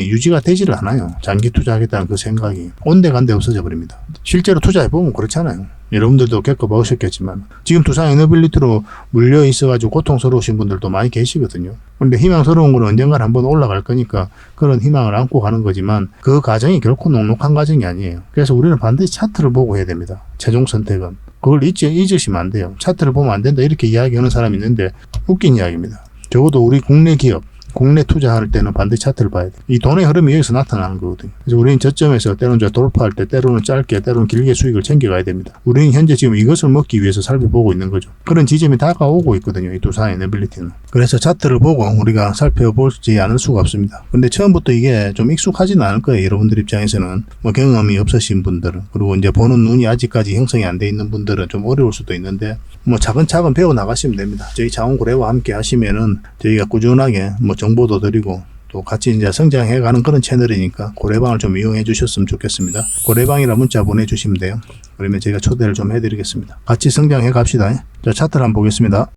A: 유지가 되지를 않아요. 장기 투자하겠다는 그 생각이 온데간데 없어져 버립니다. 실제로 투자해보면 그렇잖아요. 여러분들도 겪어보셨겠지만 지금 두산 에너빌리티로 물려 있어가지고 고통스러우신 분들도 많이 계시거든요. 근데 희망스러운 건 언젠간 한번 올라갈 거니까 그런 희망을 안고 가는 거지만 그 과정이 결코 녹록한 과정이 아니에요. 그래서 우리는 반드시 차트를 보고 해야 됩니다. 최종 선택은. 그걸 잊으시면 안 돼요. 차트를 보면 안 된다 이렇게 이야기하는 사람이 있는데 웃긴 이야기입니다. 적어도 우리 국내 기업, 국내 투자할 때는 반드시 차트를 봐야 돼요. 이 돈의 흐름이 여기서 나타나는 거거든요. 그래서 우리는 저점에서 때로는 돌파할 때 때로는 짧게 때로는 길게 수익을 챙겨가야 됩니다. 우리는 현재 지금 이것을 먹기 위해서 살펴보고 있는 거죠. 그런 지점이 다가오고 있거든요. 이 두산 에너빌리티는. 그래서 차트를 보고 우리가 살펴보지 않을 수가 없습니다. 근데 처음부터 이게 좀 익숙하지는 않을 거예요. 여러분들 입장에서는 뭐 경험이 없으신 분들은 그리고 이제 보는 눈이 아직까지 형성이 안 돼 있는 분들은 좀 어려울 수도 있는데 뭐 차근차근 배워 나가시면 됩니다. 저희 자원고래와 함께 하시면은 저희가 꾸준하게 뭐 정보도 드리고 또 같이 이제 성장해가는 그런 채널이니까 고래방을 좀 이용해 주셨으면 좋겠습니다. 고래방이라 문자 보내주시면 돼요. 그러면 제가 초대를 좀 해드리겠습니다. 같이 성장해 갑시다. 자, 차트를 한번 보겠습니다.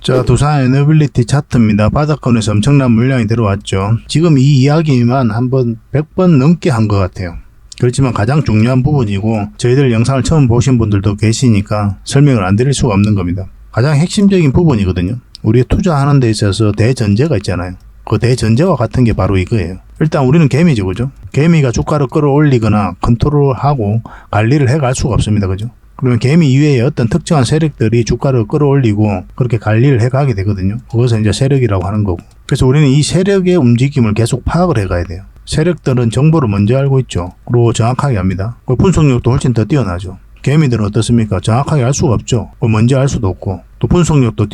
A: 자, 두산 에너빌리티 차트입니다. 바닥권에서 엄청난 물량이 들어왔죠. 지금 이 이야기만 한번 100번 넘게 한 것 같아요. 그렇지만 가장 중요한 부분이고 저희들 영상을 처음 보신 분들도 계시니까 설명을 안 드릴 수가 없는 겁니다. 가장 핵심적인 부분이거든요. 우리 투자하는 데 있어서 대전제가 있잖아요. 그 대전제와 같은 게 바로 이거예요. 일단 우리는 개미죠, 그죠? 개미가 주가를 끌어올리거나 컨트롤하고 관리를 해갈 수가 없습니다, 그죠? 그러면 개미 이외에 어떤 특정한 세력들이 주가를 끌어올리고 그렇게 관리를 해가게 되거든요. 그것을 이제 세력이라고 하는 거고. 그래서 우리는 이 세력의 움직임을 계속 파악을 해가야 돼요. 세력들은 정보를 먼저 알고 있죠. 그리고 정확하게 합니다. 그 분석력도 훨씬 더 뛰어나죠. 개미들은 어떻습니까? 정확하게 알 수가 없죠. 먼저 알 수도 없고 또 분석력도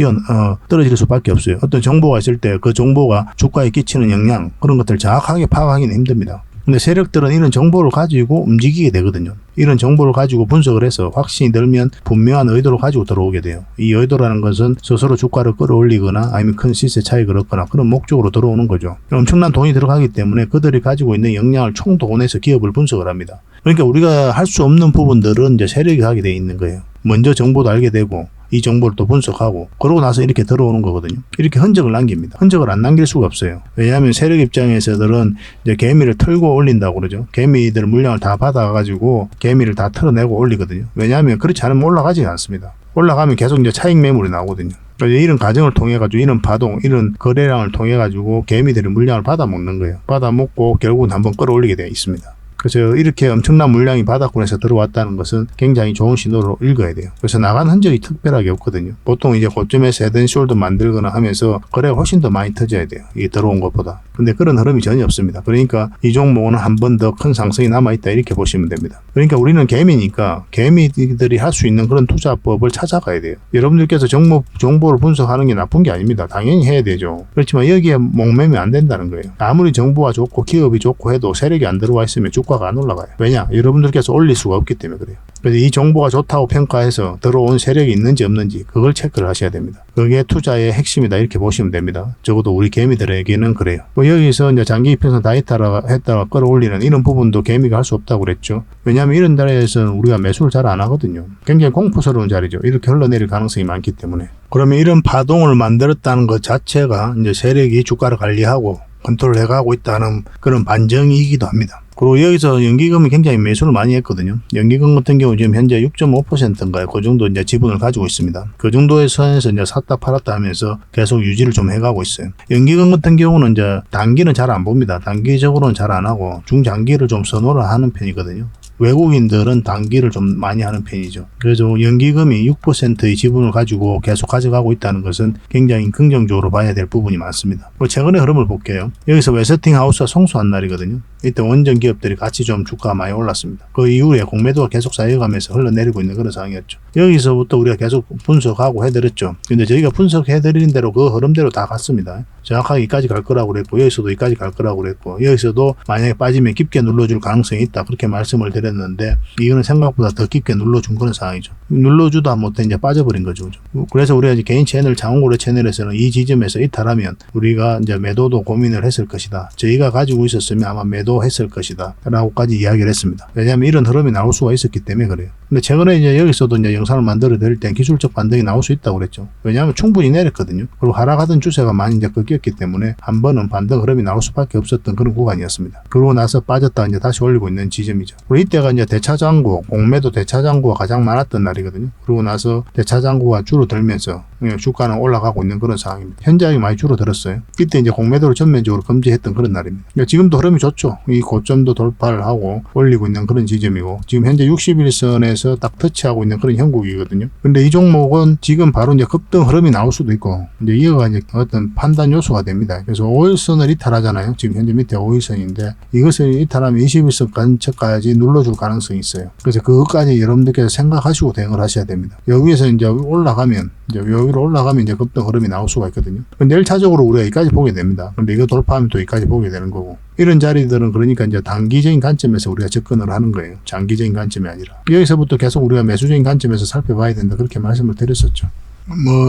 A: 떨어질 수밖에 없어요. 어떤 정보가 있을 때 그 정보가 주가에 끼치는 영향 그런 것들을 정확하게 파악하기는 힘듭니다. 근데 세력들은 이런 정보를 가지고 움직이게 되거든요. 이런 정보를 가지고 분석을 해서 확신이 들면 분명한 의도를 가지고 들어오게 돼요. 이 의도라는 것은 스스로 주가를 끌어올리거나 아니면 큰 시세 차익을 얻거나 그런 목적으로 들어오는 거죠. 엄청난 돈이 들어가기 때문에 그들이 가지고 있는 역량을 총동원해서 기업을 분석을 합니다. 그러니까 우리가 할 수 없는 부분들은 이제 세력이 하게 돼 있는 거예요. 먼저 정보도 알게 되고 이 정보를 또 분석하고 그러고 나서 이렇게 들어오는 거거든요. 이렇게 흔적을 남깁니다. 흔적을 안 남길 수가 없어요. 왜냐하면 세력 입장에서들은 이제 개미를 털고 올린다고 그러죠. 개미들 물량을 다 받아가지고 개미를 다 털어내고 올리거든요. 왜냐하면 그렇지 않으면 올라가지 않습니다. 올라가면 계속 이제 차익 매물이 나오거든요. 그러니까 이런 과정을 통해 가지고 이런 파동, 이런 거래량을 통해 가지고 개미들이 물량을 받아 먹는 거예요. 받아 먹고 결국은 한번 끌어올리게 되어 있습니다. 그래서 이렇게 엄청난 물량이 바닥권에서 들어왔다는 것은 굉장히 좋은 신호로 읽어야 돼요. 그래서 나간 흔적이 특별하게 없거든요. 보통 이제 고점에서 헤드앤숄더 만들거나 하면서 거래가 훨씬 더 많이 터져야 돼요. 이게 들어온 것보다. 근데 그런 흐름이 전혀 없습니다. 그러니까 이 종목은 한 번 더 큰 상승이 남아있다 이렇게 보시면 됩니다. 그러니까 우리는 개미니까 개미들이 할 수 있는 그런 투자법을 찾아가야 돼요. 여러분들께서 정보를 분석하는 게 나쁜 게 아닙니다. 당연히 해야 되죠. 그렇지만 여기에 목매면 안 된다는 거예요. 아무리 정보가 좋고 기업이 좋고 해도 세력이 안 들어와 있으면 주가가 안 올라가요. 왜냐? 여러분들께서 올릴 수가 없기 때문에 그래요. 그래서 이 정보가 좋다고 평가해서 들어온 세력이 있는지 없는지 그걸 체크를 하셔야 됩니다. 그게 투자의 핵심이다 이렇게 보시면 됩니다. 적어도 우리 개미들에게는 그래요. 여기서 이제 장기 이평선 다 했다가 끌어올리는 이런 부분도 개미가 할 수 없다고 그랬죠. 왜냐하면 이런 자리에서는 우리가 매수를 잘 안 하거든요. 굉장히 공포스러운 자리죠. 이렇게 흘러내릴 가능성이 많기 때문에. 그러면 이런 파동을 만들었다는 것 자체가 이제 세력이 주가를 관리하고 컨트롤 해가고 있다는 그런 반증이기도 합니다. 그리고 여기서 연기금이 굉장히 매수를 많이 했거든요. 연기금 같은 경우 지금 현재 6.5%인가요? 그 정도 이제 지분을 가지고 있습니다. 그 정도의 선에서 이제 샀다 팔았다 하면서 계속 유지를 좀 해가고 있어요. 연기금 같은 경우는 이제 단기는 잘 안 봅니다. 단기적으로는 잘 안 하고 중장기를 좀 선호를 하는 편이거든요. 외국인들은 단기를 좀 많이 하는 편이죠. 그래서 연기금이 6%의 지분을 가지고 계속 가져가고 있다는 것은 굉장히 긍정적으로 봐야 될 부분이 많습니다. 최근의 흐름을 볼게요. 여기서 웨스팅하우스가 성수한 날이거든요. 이때 원전 기업들이 같이 좀 주가가 많이 올랐습니다. 그 이후에 공매도가 계속 쌓여가면서 흘러내리고 있는 그런 상황이었죠. 여기서부터 우리가 계속 분석하고 해드렸죠. 근데 저희가 분석해드리는 대로 그 흐름대로 다 갔습니다. 정확하게 여기까지 갈 거라고 그랬고 여기서도 여기까지 갈 거라고 그랬고 여기서도 만약에 빠지면 깊게 눌러줄 가능성이 있다 그렇게 말씀을 드렸는데 이거는 생각보다 더 깊게 눌러준 그런 상황이죠. 눌러주다 못해 이제 빠져버린 거죠. 그래서 우리가 이제 개인 채널 장원고래 채널에서는 이 지점에서 이탈하면 우리가 이제 매도도 고민을 했을 것이다. 저희가 가지고 있었으면 아마 매도했을 것이다 라고까지 이야기를 했습니다. 왜냐하면 이런 흐름이 나올 수가 있었기 때문에 그래요. 근데 최근에 이제 여기서도 이제 영상을 만들어 드릴 땐 기술적 반등이 나올 수 있다고 그랬죠. 왜냐하면 충분히 내렸거든요. 그리고 하락하던 추세가 많이 이제 꺾였기 때문에 한 번은 반등 흐름이 나올 수밖에 없었던 그런 구간이었습니다. 그러고 나서 빠졌다 이제 다시 올리고 있는 지점이죠. 그리고 이때가 이제 대차장구, 공매도 대차장구가 가장 많았던 날이거든요. 그러고 나서 대차장구가 줄어들면서 주가는 올라가고 있는 그런 상황입니다. 현저하게 많이 줄어들었어요. 이때 이제 공매도를 전면적으로 금지했던 그런 날입니다. 지금도 흐름이 좋죠. 이 고점도 돌파를 하고 올리고 있는 그런 지점이고 지금 현재 61선에서 딱 터치하고 있는 그런 형국이거든요. 근데 이 종목은 지금 바로 이제 급등 흐름이 나올 수도 있고 이제 이거가 이제 어떤 판단 요소가 됩니다. 그래서 5일선을 이탈하잖아요. 지금 현재 밑에 5일선인데 이것을 이탈하면 21선 근처까지 눌러줄 가능성이 있어요. 그래서 그것까지 여러분들께서 생각하시고 대응을 하셔야 됩니다. 여기에서 이제 올라가면 여기로 올라가면 이제 급등 흐름이 나올 수가 있거든요. 근데 1차적으로 우리가 여기까지 보게 됩니다. 근데 이거 돌파하면 또 여기까지 보게 되는 거고 이런 자리들은 그러니까 이제 단기적인 관점에서 우리가 접근을 하는 거예요. 장기적인 관점이 아니라. 여기서부터 계속 우리가 매수적인 관점에서 살펴봐야 된다. 그렇게 말씀을 드렸었죠.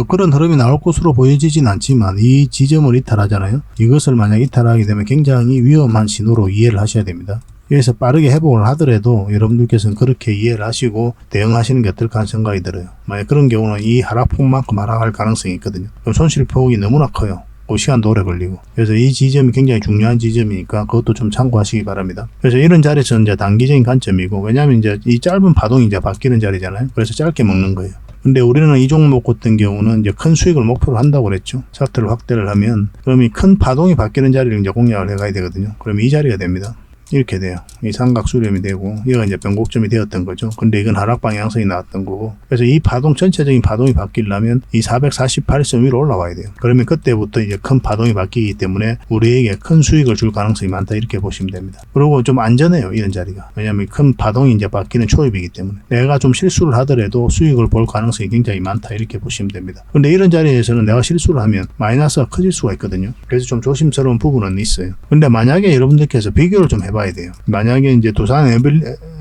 A: 그런 흐름이 나올 것으로 보여지진 않지만 이 지점을 이탈하잖아요. 이것을 만약 이탈하게 되면 굉장히 위험한 신호로 이해를 하셔야 됩니다. 여기서 빠르게 회복을 하더라도 여러분들께서는 그렇게 이해를 하시고 대응하시는 게 어떨까 하는 생각이 들어요. 만약 그런 경우는 이 하락폭만큼 하락할 가능성이 있거든요. 그럼 손실폭이 너무나 커요. 시간도 오래 걸리고. 그래서 이 지점이 굉장히 중요한 지점이니까 그것도 좀 참고하시기 바랍니다. 그래서 이런 자리에서는 이제 단기적인 관점이고 왜냐하면 이제 이 짧은 파동이 이제 바뀌는 자리잖아요. 그래서 짧게 먹는 거예요. 근데 우리는 이 종목 같은 경우는 이제 큰 수익을 목표로 한다고 그랬죠. 차트를 확대를 하면 그럼 이 큰 파동이 바뀌는 자리를 이제 공략을 해가야 되거든요. 그럼 이 자리가 됩니다. 이렇게 돼요. 이 삼각 수렴이 되고 얘가 이제 변곡점이 되었던 거죠. 근데 이건 하락 방향성이 나왔던 거고 그래서 이 파동 전체적인 파동이 바뀌려면 이 448선 위로 올라와야 돼요. 그러면 그때부터 이제 큰 파동이 바뀌기 때문에 우리에게 큰 수익을 줄 가능성이 많다 이렇게 보시면 됩니다. 그리고 좀 안전해요. 이런 자리가. 왜냐하면 큰 파동이 이제 바뀌는 초입이기 때문에 내가 좀 실수를 하더라도 수익을 볼 가능성이 굉장히 많다 이렇게 보시면 됩니다. 근데 이런 자리에서는 내가 실수를 하면 마이너스가 커질 수가 있거든요. 그래서 좀 조심스러운 부분은 있어요. 근데 만약에 여러분들께서 비교를 좀 해봐야 돼요. 만약에 이제 두산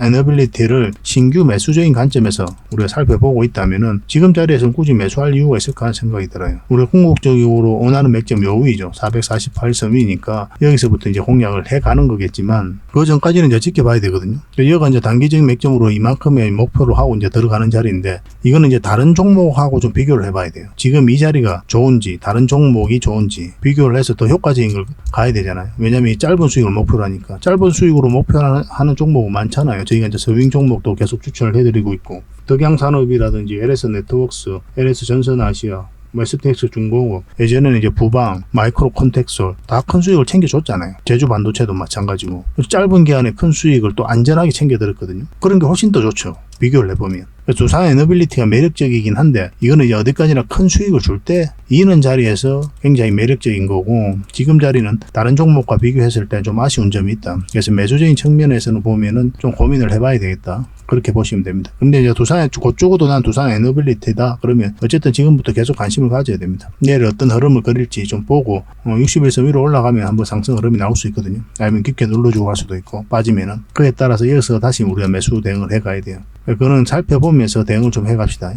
A: 에너빌리티를 신규 매수적인 관점에서 우리가 살펴보고 있다면은 지금 자리에서는 굳이 매수할 이유가 있을까 하는 생각이 들어요. 우리가 궁극적으로 원하는 맥점 요 위죠. 448선 위니까 여기서부터 이제 공략을 해가는 거겠지만 그 전까지는 이제 지켜봐야 되거든요. 여기가 이제 단기적인 맥점으로 이만큼의 목표로 하고 이제 들어가는 자리인데 이거는 이제 다른 종목하고 좀 비교를 해봐야 돼요. 지금 이 자리가 좋은지 다른 종목이 좋은지 비교를 해서 더 효과적인 걸 가야 되잖아요. 왜냐면 이 짧은 수익을 목표로 하니까 짧은 수익으로 목표하는 종목은 많잖아요. 저희가 이제 서빙 종목도 계속 추천을 해드리고 있고 덕양산업이라든지 LS네트웍스, LS전선아시아, STX 중공업, 예전에는 이제 부방, 마이크로 콘텍솔 다 큰 수익을 챙겨줬잖아요. 제주반도체도 마찬가지고 짧은 기간에 큰 수익을 또 안전하게 챙겨드렸거든요. 그런 게 훨씬 더 좋죠. 비교를 해보면. 두산 에너빌리티가 매력적이긴 한데 이거는 이제 어디까지나 큰 수익을 줄 때 이는 자리에서 굉장히 매력적인 거고 지금 자리는 다른 종목과 비교했을 때 좀 아쉬운 점이 있다. 그래서 매수적인 측면에서는 보면은 좀 고민을 해봐야 되겠다. 그렇게 보시면 됩니다. 근데 이제 두산에 곧죽어도 난 두산 에너빌리티다 그러면 어쨌든 지금부터 계속 관심을 가져야 됩니다. 내일 어떤 흐름을 그릴지 좀 보고 61선 위로 올라가면 한번 상승 흐름이 나올 수 있거든요. 아니면 깊게 눌러주고 갈 수도 있고 빠지면은 그에 따라서 이어서 다시 우리가 매수 대응을 해가야 돼요. 그거는 살펴보면서 대응을 좀 해갑시다.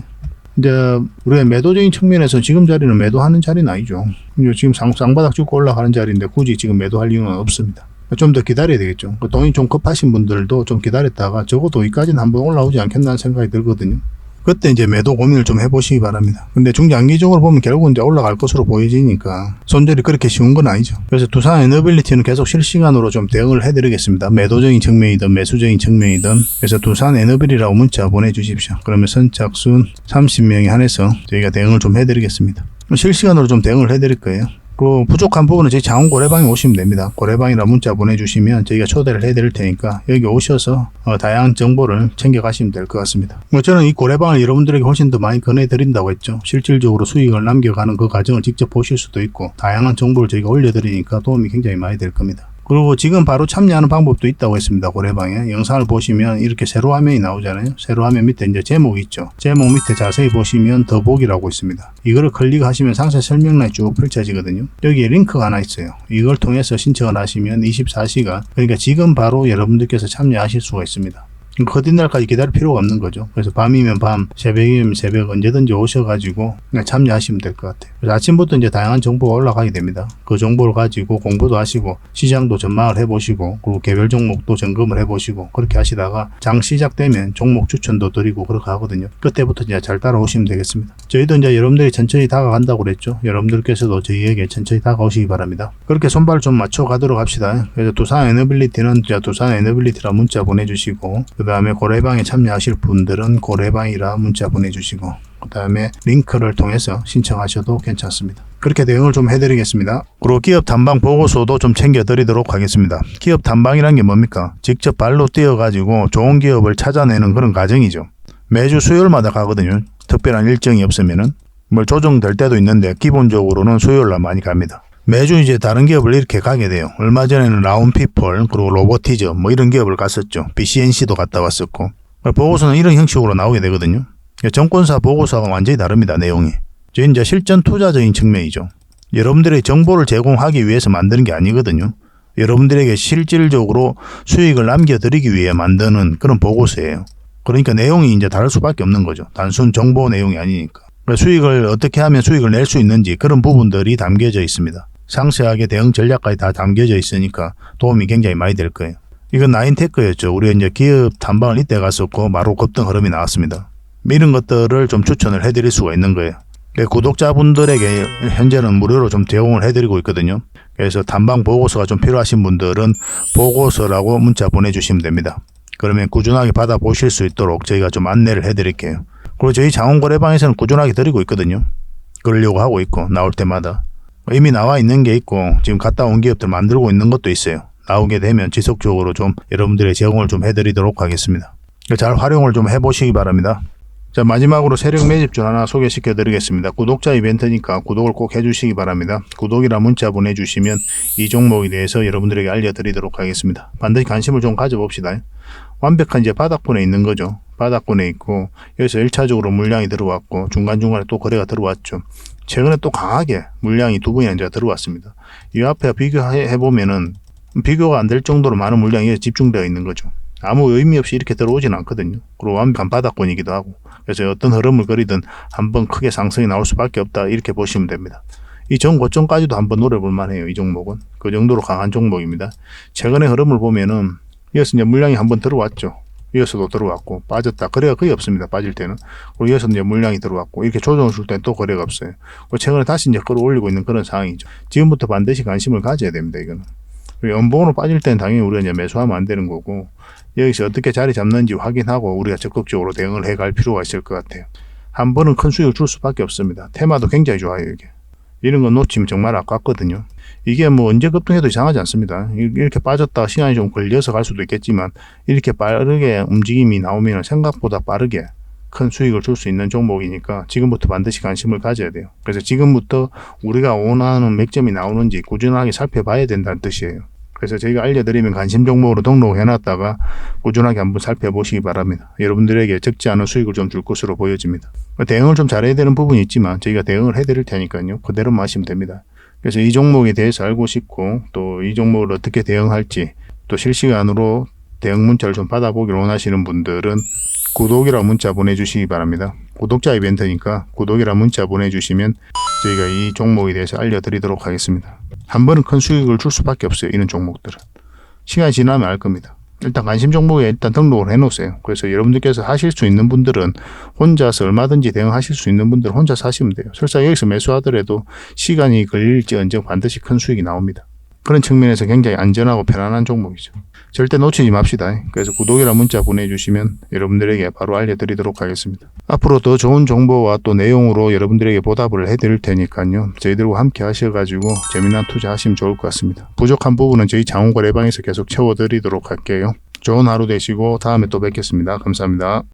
A: 이제 우리가 매도적인 측면에서 지금 자리는 매도하는 자리는 아니죠. 지금 쌍바닥 찍고 올라가는 자리인데 굳이 지금 매도할 이유는 없습니다. 좀 더 기다려야 되겠죠. 돈이 좀 급하신 분들도 좀 기다렸다가 적어도 여기까지는 한번 올라오지 않겠나 하는 생각이 들거든요. 그때 이제 매도 고민을 좀 해보시기 바랍니다. 근데 중장기적으로 보면 결국은 이제 올라갈 것으로 보여지니까 손절이 그렇게 쉬운 건 아니죠. 그래서 두산 에너빌리티는 계속 실시간으로 좀 대응을 해드리겠습니다. 매도적인 측면이든 매수적인 측면이든. 그래서 두산 에너빌이라고 문자 보내주십시오. 그러면 선착순 30명에 한해서 저희가 대응을 좀 해드리겠습니다. 실시간으로 좀 대응을 해드릴 거예요. 그 부족한 부분은 저희 장원 고래방에 오시면 됩니다. 고래방이라 문자 보내주시면 저희가 초대를 해드릴 테니까 여기 오셔서 다양한 정보를 챙겨가시면 될 것 같습니다. 저는 이 고래방을 여러분들에게 훨씬 더 많이 권해드린다고 했죠. 실질적으로 수익을 남겨가는 그 과정을 직접 보실 수도 있고 다양한 정보를 저희가 올려드리니까 도움이 굉장히 많이 될 겁니다. 그리고 지금 바로 참여하는 방법도 있다고 했습니다. 고래방에 영상을 보시면 이렇게 세로 화면이 나오잖아요. 세로 화면 밑에 이제 제목이 있죠. 제목 밑에 자세히 보시면 더보기라고 있습니다. 이거를 클릭하시면 상세 설명란이 쭉 펼쳐지거든요. 여기에 링크가 하나 있어요. 이걸 통해서 신청을 하시면 24시간 그러니까 지금 바로 여러분들께서 참여하실 수가 있습니다. 거짓날까지 기다릴 필요가 없는 거죠. 그래서 밤이면 밤, 새벽이면 새벽 언제든지 오셔가지고 그냥 참여하시면 될 것 같아요. 그래서 아침부터 이제 다양한 정보가 올라가게 됩니다. 그 정보를 가지고 공부도 하시고 시장도 전망을 해보시고 그리고 개별 종목도 점검을 해보시고 그렇게 하시다가 장 시작되면 종목 추천도 드리고 그렇게 하거든요. 그때부터 이제 잘 따라오시면 되겠습니다. 저희도 이제 여러분들이 천천히 다가간다고 그랬죠. 여러분들께서도 저희에게 천천히 다가오시기 바랍니다. 그렇게 손발을 좀 맞춰 가도록 합시다. 그래서 두산 에너빌리티는 두산 에너빌리티라 문자 보내주시고 그 다음에 고래방에 참여하실 분들은 고래방이라 문자 보내주시고 그 다음에 링크를 통해서 신청하셔도 괜찮습니다. 그렇게 대응을 좀 해드리겠습니다. 그리고 기업 탐방 보고서도 좀 챙겨드리도록 하겠습니다. 기업 탐방이란 게 뭡니까? 직접 발로 뛰어가지고 좋은 기업을 찾아내는 그런 과정이죠. 매주 수요일마다 가거든요. 특별한 일정이 없으면은 뭐 조정될 때도 있는데 기본적으로는 수요일날 많이 갑니다. 매주 이제 다른 기업을 이렇게 가게 돼요. 얼마 전에는 라운피플 그리고 로보티즈 뭐 이런 기업을 갔었죠. BCNC도 갔다 왔었고 보고서는 이런 형식으로 나오게 되거든요. 정권사 보고서가 완전히 다릅니다. 내용이. 이제 실전 투자적인 측면이죠. 여러분들의 정보를 제공하기 위해서 만드는 게 아니거든요. 여러분들에게 실질적으로 수익을 남겨드리기 위해 만드는 그런 보고서예요. 그러니까 내용이 이제 다를 수밖에 없는 거죠. 단순 정보 내용이 아니니까. 수익을 어떻게 하면 수익을 낼 수 있는지 그런 부분들이 담겨져 있습니다. 상세하게 대응 전략까지 다 담겨져 있으니까 도움이 굉장히 많이 될 거예요. 이건 나인테크였죠. 우리가 이제 기업 탐방을 이때 갔었고 바로 급등 흐름이 나왔습니다. 이런 것들을 좀 추천을 해드릴 수가 있는 거예요. 구독자분들에게 현재는 무료로 좀 제공을 해드리고 있거든요. 그래서 탐방 보고서가 좀 필요하신 분들은 보고서라고 문자 보내주시면 됩니다. 그러면 꾸준하게 받아보실 수 있도록 저희가 좀 안내를 해드릴게요. 그리고 저희 장원거래방에서는 꾸준하게 드리고 있거든요. 그러려고 하고 있고 나올 때마다. 이미 나와 있는 게 있고 지금 갔다 온 기업들 만들고 있는 것도 있어요. 나오게 되면 지속적으로 좀 여러분들의 제공을 좀 해드리도록 하겠습니다. 잘 활용을 좀 해보시기 바랍니다. 자, 마지막으로 세력 매집주 하나 소개시켜 드리겠습니다. 구독자 이벤트니까 구독을 꼭 해주시기 바랍니다. 구독이라 문자 보내주시면 이 종목에 대해서 여러분들에게 알려드리도록 하겠습니다. 반드시 관심을 좀 가져봅시다. 완벽한 이제 바닥권에 있는 거죠. 바닥권에 있고 여기서 1차적으로 물량이 들어왔고 중간중간에 또 거래가 들어왔죠. 최근에 또 강하게 물량이 두 번이나 이제 들어왔습니다. 이 앞에 비교해보면은 비교가 안 될 정도로 많은 물량이 집중되어 있는 거죠. 아무 의미 없이 이렇게 들어오진 않거든요. 그리고 완벽한 바닥권이기도 하고. 그래서 어떤 흐름을 그리든 한번 크게 상승이 나올 수밖에 없다. 이렇게 보시면 됩니다. 이 전 고점까지도 한번 노려볼 만해요. 이 종목은. 그 정도로 강한 종목입니다. 최근의 흐름을 보면은 이어서 이제 물량이 한번 들어왔죠. 이어서도 들어왔고 빠졌다. 거래가 거의 없습니다. 빠질 때는. 그리고 이어서 이제 물량이 들어왔고 이렇게 조정을 줄 때는 또 거래가 없어요. 그리고 최근에 다시 이제 끌어올리고 있는 그런 상황이죠. 지금부터 반드시 관심을 가져야 됩니다. 이거는. 연봉으로 빠질 때는 당연히 우리가 이제 매수하면 안 되는 거고 여기서 어떻게 자리 잡는지 확인하고 우리가 적극적으로 대응을 해갈 필요가 있을 것 같아요. 한 번은 큰 수익을 줄 수밖에 없습니다. 테마도 굉장히 좋아요. 이게. 이런 거 놓치면 정말 아깝거든요. 이게 뭐 언제 급등해도 이상하지 않습니다. 이렇게 빠졌다 시간이 좀 걸려서 갈 수도 있겠지만 이렇게 빠르게 움직임이 나오면 생각보다 빠르게 큰 수익을 줄 수 있는 종목이니까 지금부터 반드시 관심을 가져야 돼요. 그래서 지금부터 우리가 원하는 맥점이 나오는지 꾸준하게 살펴봐야 된다는 뜻이에요. 그래서 저희가 알려드리면 관심 종목으로 등록해놨다가 꾸준하게 한번 살펴보시기 바랍니다. 여러분들에게 적지 않은 수익을 좀 줄 것으로 보여집니다. 대응을 좀 잘해야 되는 부분이 있지만 저희가 대응을 해드릴 테니까요. 그대로 마시면 됩니다. 그래서 이 종목에 대해서 알고 싶고 또 이 종목을 어떻게 대응할지 또 실시간으로 대응 문자를 좀 받아보기를 원하시는 분들은 구독이라 문자 보내주시기 바랍니다. 구독자 이벤트니까 구독이라 문자 보내주시면 저희가 이 종목에 대해서 알려드리도록 하겠습니다. 한 번은 큰 수익을 줄 수밖에 없어요. 이런 종목들은. 시간이 지나면 알 겁니다. 일단 관심 종목에 일단 등록을 해놓으세요. 그래서 여러분들께서 하실 수 있는 분들은 혼자서 얼마든지 대응하실 수 있는 분들은 혼자서 하시면 돼요. 설사 여기서 매수하더라도 시간이 걸릴지언정 반드시 큰 수익이 나옵니다. 그런 측면에서 굉장히 안전하고 편안한 종목이죠. 절대 놓치지 맙시다. 그래서 구독이라 문자 보내주시면 여러분들에게 바로 알려드리도록 하겠습니다. 앞으로 더 좋은 정보와 또 내용으로 여러분들에게 보답을 해드릴 테니까요. 저희들과 함께 하셔가지고 재미난 투자하시면 좋을 것 같습니다. 부족한 부분은 저희 장원거래방에서 계속 채워드리도록 할게요. 좋은 하루 되시고 다음에 또 뵙겠습니다. 감사합니다.